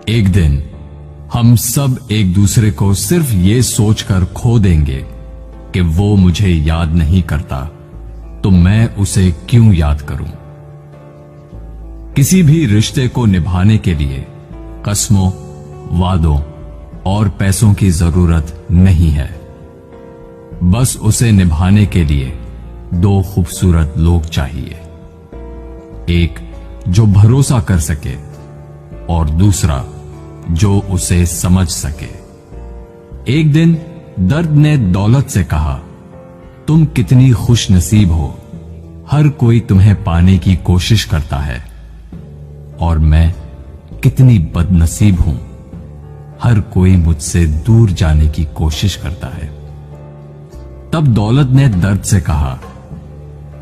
एक दिन हम सब एक दूसरे को सिर्फ ये सोचकर खो देंगे कि वो मुझे याद नहीं करता, तो मैं उसे क्यों याद करूं। किसी भी रिश्ते को निभाने के लिए कस्मों, वादों और पैसों की जरूरत नहीं है। बस उसे निभाने के लिए दो खूबसूरत लोग चाहिए, एक जो भरोसा कर सके और दूसरा जो उसे समझ सके। एक दिन दर्द ने दौलत से कहा, तुम कितनी खुश नसीब हो, हर कोई तुम्हें पाने की कोशिश करता है, और मैं कितनी बदनसीब हूं, हर कोई मुझसे दूर जाने की कोशिश करता है। तब दौलत ने दर्द से कहा,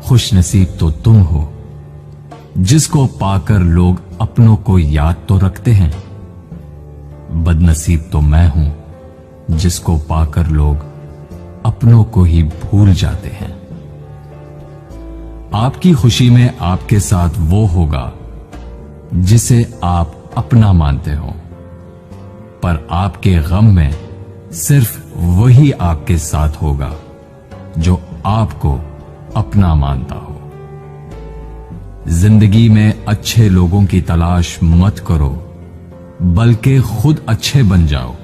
खुश नसीब तो तुम हो, जिसको पाकर लोग अपनों को याद तो रखते हैं। बदनसीब तो मैं हूं, जिसको पाकर लोग अपनों को ही भूल जाते हैं। आपकी खुशी में आपके साथ वो होगा जिसे आप अपना मानते हो, पर आपके गम में सिर्फ वही आपके साथ होगा जो आपको अपना मानता हो। जिंदगी में अच्छे लोगों की तलाश मत करो, बल्कि खुद अच्छे बन जाओ।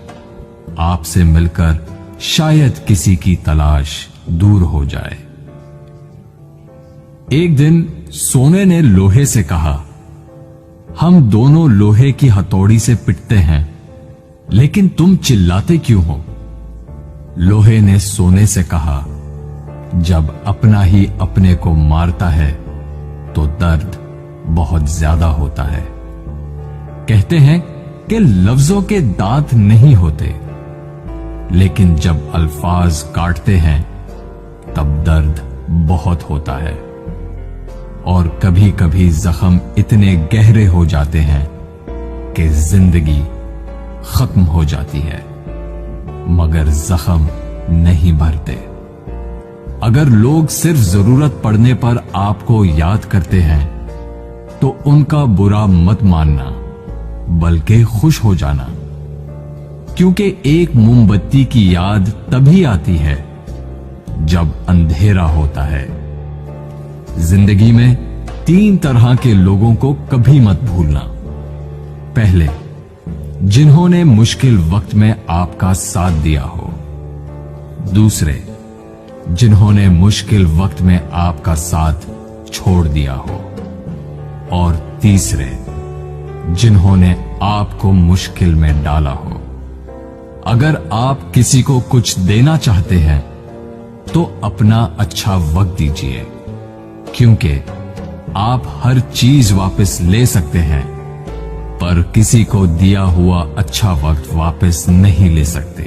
आपसे मिलकर शायद किसी की तलाश दूर हो जाए। एक दिन सोने ने लोहे से कहा, हम दोनों लोहे की हथौड़ी से पिटते हैं, लेकिन तुम चिल्लाते क्यों हो? लोहे ने सोने से कहा, जब अपना ही अपने को मारता है तो दर्द बहुत ज्यादा होता है। कहते हैं कि लफ्जों के दांत नहीं होते, लेकिन जब अल्फाज काटते हैं तब दर्द बहुत होता है, और कभी कभी जख्म इतने गहरे हो जाते हैं कि जिंदगी खत्म हो जाती है, मगर जख्म नहीं भरते। अगर लोग सिर्फ जरूरत पड़ने पर आपको याद करते हैं तो उनका बुरा मत मानना, बल्कि खुश हो जाना, क्योंकि एक मोमबत्ती की याद तभी आती है जब अंधेरा होता है। जिंदगी में 3 तरह के लोगों को कभी मत भूलना। पहले, जिन्होंने मुश्किल वक्त में आपका साथ दिया हो। दूसरे, जिन्होंने मुश्किल वक्त में आपका साथ छोड़ दिया हो। और तीसरे, जिन्होंने आपको मुश्किल में डाला हो। अगर आप किसी को कुछ देना चाहते हैं तो अपना अच्छा वक्त दीजिए, क्योंकि आप हर चीज वापस ले सकते हैं, पर किसी को दिया हुआ अच्छा वक्त वापस नहीं ले सकते।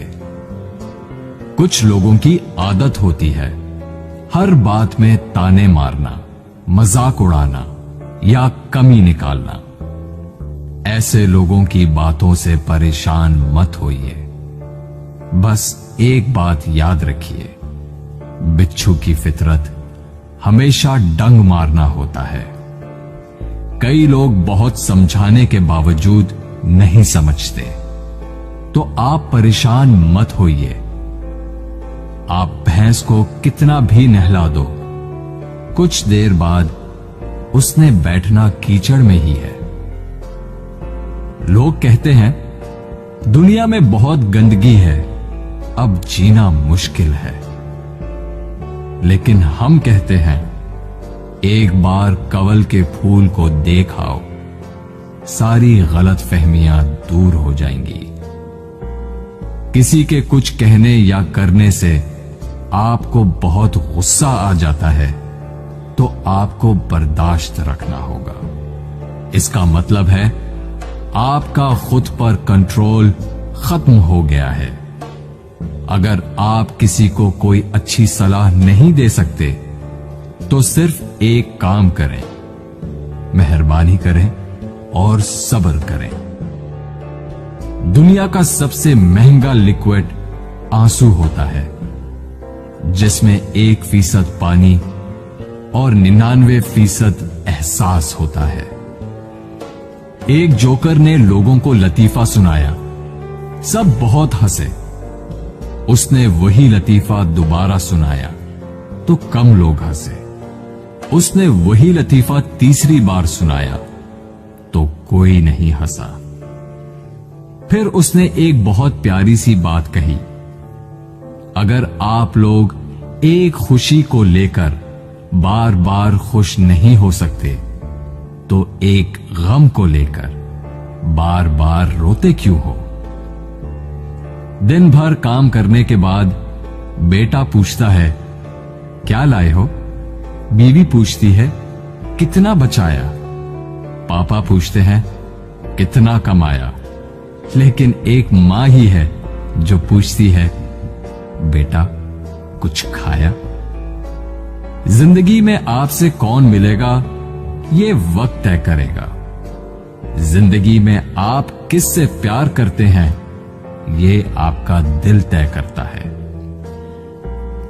कुछ लोगों की आदत होती है हर बात में ताने मारना, मजाक उड़ाना या कमी निकालना। ऐसे लोगों की बातों से परेशान मत होइए। बस एक बात याद रखिए, बिच्छू की फितरत हमेशा डंग मारना होता है। कई लोग बहुत समझाने के बावजूद नहीं समझते, तो आप परेशान मत होइए। आप भैंस को कितना भी नहला दो, कुछ देर बाद उसने बैठना कीचड़ में ही है। लोग कहते हैं दुनिया में बहुत गंदगी है, अब जीना मुश्किल है। लेकिन हम कहते हैं एक बार कंवल के फूल को देख आओ, सारी गलत फहमियां दूर हो जाएंगी। किसी के कुछ कहने या करने से आपको बहुत गुस्सा आ जाता है तो आपको बर्दाश्त रखना होगा। इसका मतलब है आपका खुद पर कंट्रोल खत्म हो गया है। अगर आप किसी को कोई अच्छी सलाह नहीं दे सकते तो सिर्फ एक काम करें, मेहरबानी करें और सब्र करें। दुनिया का सबसे महंगा लिक्विड आंसू होता है, जिसमें 1% पानी और 99% एहसास होता है। एक जोकर ने लोगों को लतीफा सुनाया। सब बहुत हंसे। उसने वही लतीफा दोबारा सुनाया तो कम लोग हंसे। उसने वही लतीफा तीसरी बार सुनाया तो कोई नहीं हंसा। फिर उसने एक बहुत प्यारी सी बात कही, अगर आप लोग एक खुशी को लेकर बार बार खुश नहीं हो सकते तो एक गम को लेकर बार बार रोते क्यों हो? दिन भर काम करने के बाद बेटा पूछता है, क्या लाए हो? बीवी पूछती है, कितना बचाया? पापा पूछते हैं, कितना कमाया? लेकिन एक मां ही है जो पूछती है, बेटा कुछ खाया? जिंदगी में आपसे कौन मिलेगा ये वक्त तय करेगा। जिंदगी में आप किससे प्यार करते हैं ये आपका दिल तय करता है।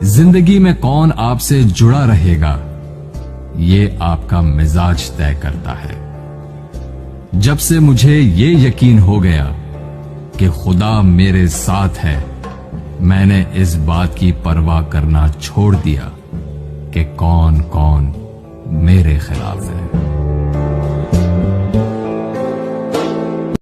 जिंदगी में कौन आपसे जुड़ा रहेगा ये आपका मिजाज तय करता है। जब से मुझे ये यकीन हो गया कि खुदा मेरे साथ है, मैंने इस बात की परवाह करना छोड़ दिया कि कौन कौन मेरे खिलाफ है।